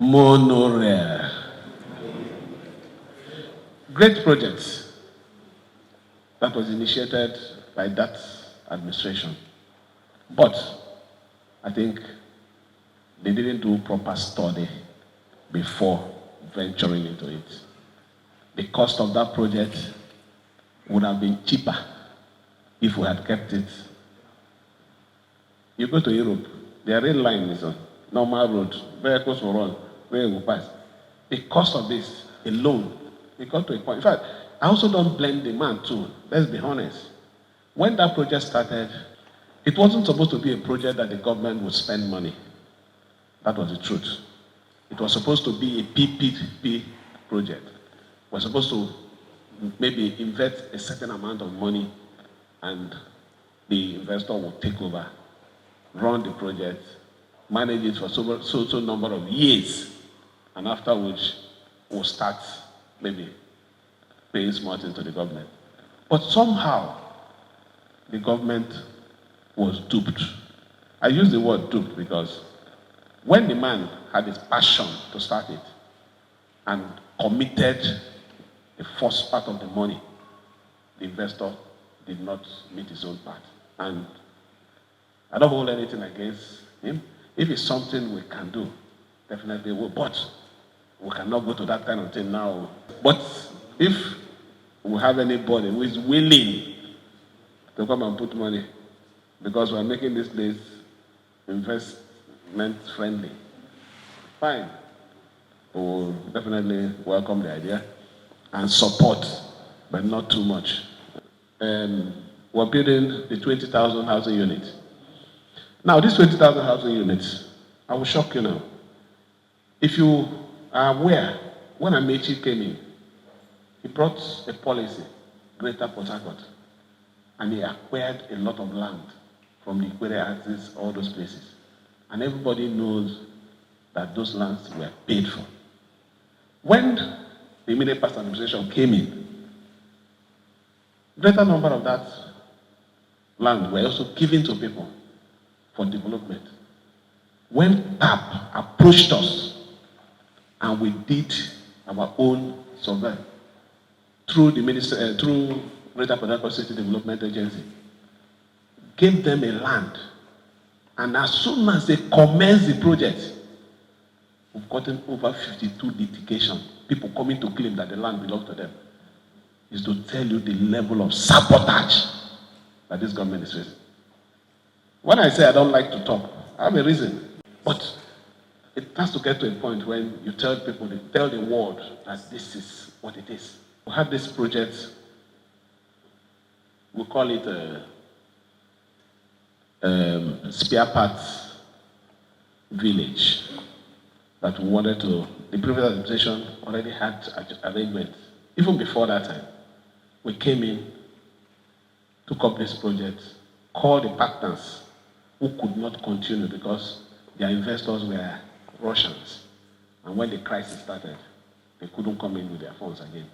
Monorail. Great projects that was initiated by that administration. But I think they didn't do proper study before venturing into it. The cost of that project would have been cheaper if we had kept it. You go to Europe, their rail line is on normal road, vehicles will run, rail will pass. The cost of this alone, it got to a point. In fact, I also don't blame the man too, let's be honest. When that project started, it wasn't supposed to be a project that the government would spend money. That was the truth. It was supposed to be a PPP project. We're supposed to maybe invest a certain amount of money and the investor will take over, run the project, manage it for so number of years, and after which we'll start maybe paying smart into the government. But somehow, the government was duped. I use the word duped because when the man had his passion to start it and committed the first part of the money, the investor did not meet his own part. And I don't hold anything against him. If it's something we can do, definitely will. But we cannot go to that kind of thing now. But if we have anybody who is willing to come and put money, because we're making this place investment friendly, fine. We'll definitely welcome the idea and support, but not too much. We're building the 20,000 housing units. Now, these 20,000 housing units, I will shock you now. If you are aware, when Amaechi came in, he brought a policy, Greater Port Harcourt, and he acquired a lot of land from the Ikwere axis, all those places. And everybody knows that those lands were paid for. When the immediate past administration came in, greater number of that land were also given to people for development. When TAP approached us and we did our own survey through the minister, through Greater Port Harcourt City Development Agency, gave them a land, and as soon as they commenced the project, we've gotten over 52 litigations, people coming to claim that the land belongs to them. Is to tell you the level of sabotage that this government is facing. When I say I don't like to talk, I have a reason. But it has to get to a point when you tell people, tell the world that this is what it is. We have this project, we call it spare parts village, that we wanted to, the previous administration already had arrangements. Even before that time, we came in, took up this project, called the partners who could not continue because their investors were Russians. And when the crisis started, they couldn't come in with their funds again.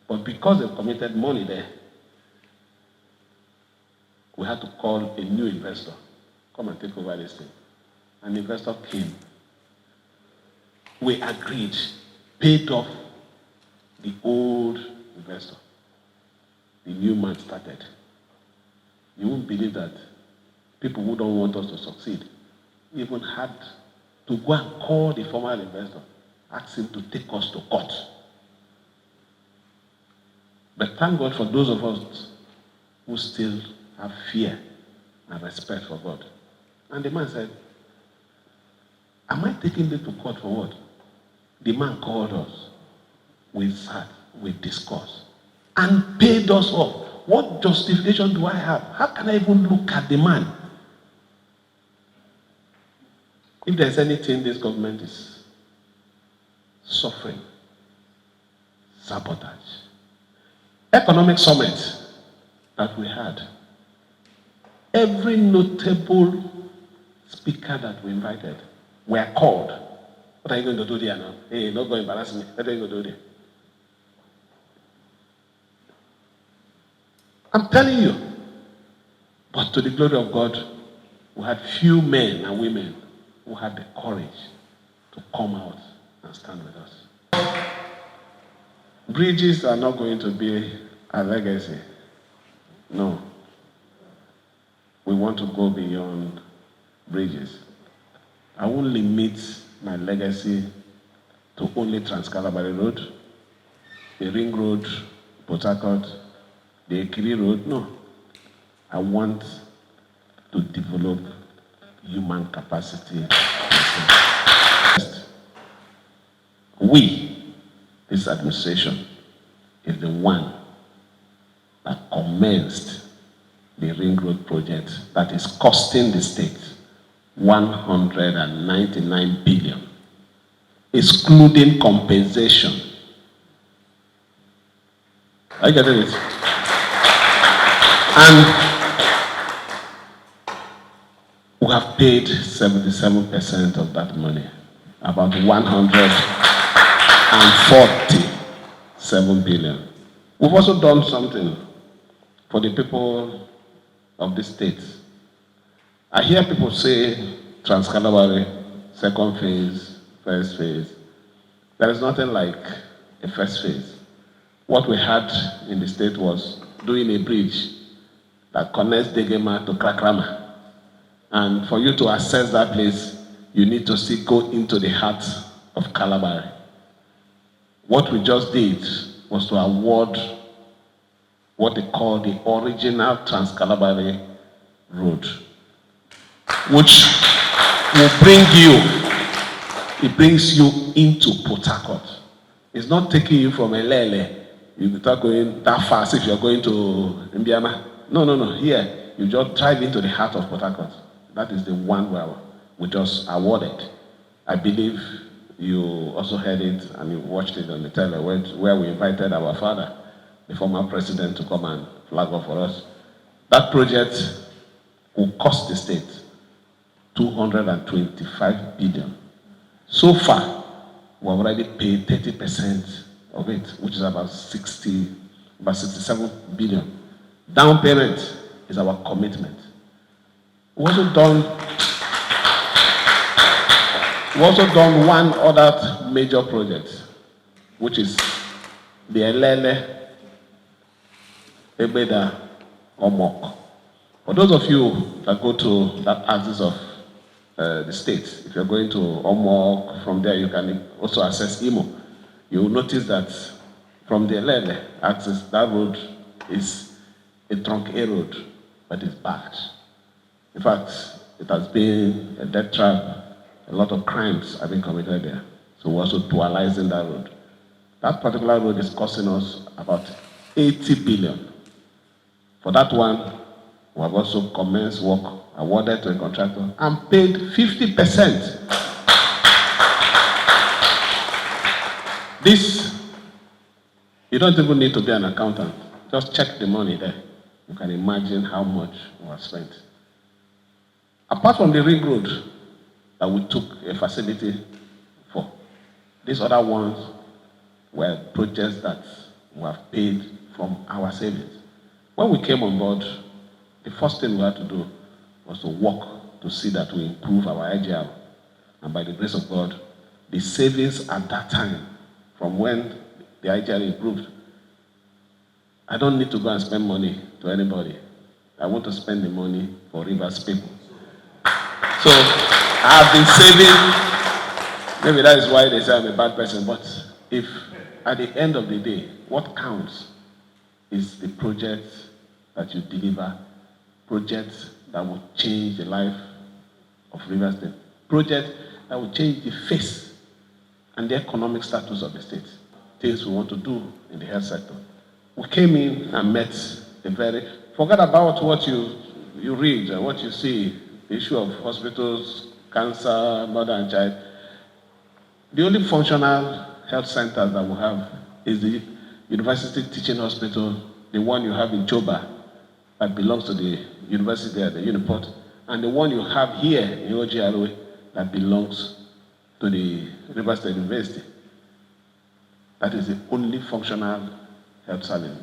But because they committed money there, we had to call a new investor, come and take over this thing. An investor came. We agreed, paid off the old investor. The new man started. You won't believe that people who don't want us to succeed even had to go and call the former investor, ask him to take us to court. But thank God for those of us who still have fear and respect for God. And the man said, am I taking them to court for what? The man called us. We sat, we discussed, and paid us off. What justification do I have? How can I even look at the man? If there's anything this government is suffering, sabotage. Economic summit that we had, every notable speaker that we invited were called. What are you going to do there now? Hey, not going to embarrass me. What are you going to do there? I'm telling you. But to the glory of God, we had few men and women who had the courage to come out and stand with us. Bridges are not going to be a legacy. No. We want to go beyond bridges. I won't limit my legacy to only Trans-Calabari Road, the Ring Road, Port Harcourt, the Ekiri Road. No. I want to develop human capacity. We, this administration, is the one that commenced the Ring Road project that is costing the state 199 billion, excluding compensation. Are you getting it? And we have paid 77% of that money, about 147 billion. We've also done something for the people of this state. I hear people say Trans-Calabari, second phase, first phase. There is nothing like a first phase. What we had in the state was doing a bridge that connects Degema to Krakrama. And for you to access that place, you need to still go into the heart of Calabari. What we just did was to award what they call the original Trans-Calabari Road, which will it brings you into Port Harcourt. It's not taking you from Elele. You start going that fast if you're going to Mbiama. No. Here, you just drive into the heart of Port Harcourt. That is the one where we just awarded. I believe you also heard it and you watched it on the tele where we invited our father, the former president, to come and flag off for us. That project will cost the state 225 billion. So far, we have already paid 30% of it, which is about 67 billion. Down payment is our commitment. We also done one other major project, which is the Elele Ebeda Omok. For those of you that go to that axis of the state, if you're going to Omok, from there you can also access Imo. You will notice that from the Elele axis, that road is a trunk A road, but it's bad. In fact, it has been a death trap. A lot of crimes have been committed there. So we're also dualizing that road. That particular road is costing us about 80 billion. For that one, we have also commenced work, awarded to a contractor, and paid 50%. This, you don't even need to be an accountant. Just check the money there. You can imagine how much we have spent. Apart from the Ring Road that we took a facility for, these other ones were projects that we have paid from our savings. When we came on board, the first thing we had to do was to work to see that we improve our IGR. And by the grace of God, the savings at that time, from when the IGR improved, I don't need to go and spend money to anybody. I want to spend the money for Rivers people. So I've been saving. Maybe that is why they say I'm a bad person. But if at the end of the day, what counts is the project that you deliver, projects that will change the life of Rivers State, project that will change the face and the economic status of the state, things we want to do in the health sector. We came in and met forget about what you read and what you see, the issue of hospitals, cancer, mother and child. The only functional health centers that we have is the University Teaching Hospital, the one you have in Choba, that belongs to the university at the Uniport, and the one you have here in OGRO that belongs to the Rivers State University. That is the only functional health service.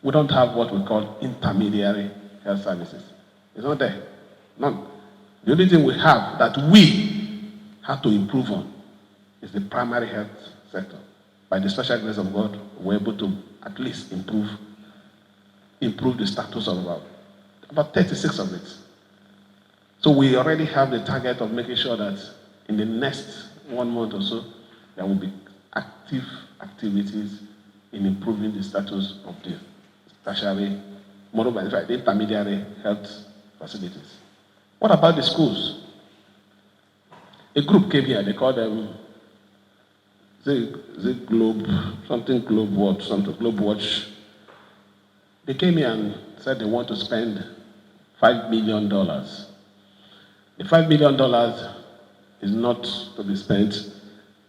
We don't have what we call intermediary health services. It's not there. None. The only thing we have that we have to improve on is the primary health sector. By the special grace of God, we're able to at least improve the status of about 36 of it. So we already have the target of making sure that in the next 1 month or so, there will be active activities in improving the status of the tertiary, moreover, in fact, the intermediary health facilities. What about the schools? A group came here, they called them the Globe, something Globe Watch, something Globe Watch. They came here and said they want to spend $5 million. The $5 million is not to be spent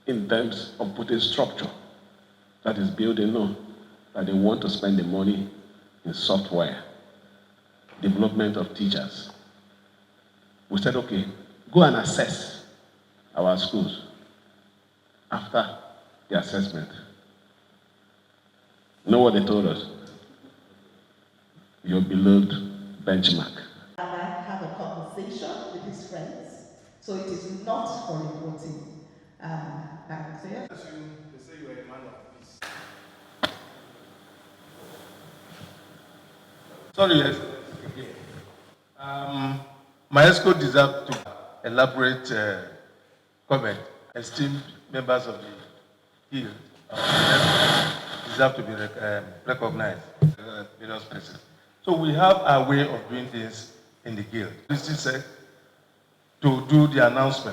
in terms of putting structure, that is building, no. That they want to spend the money in software, development of teachers. We said, okay, go and assess our schools after the assessment. You know what they told us? You're below benchmark. Have a conversation with his friends, so it is not for reporting. So yeah. They say you are a man of peace. Sorry, yes. My escort deserves to elaborate comment. Esteemed members of the Guild deserve to be recognized. Various places. So we have a way of doing things in the Guild. This is to do the announcement.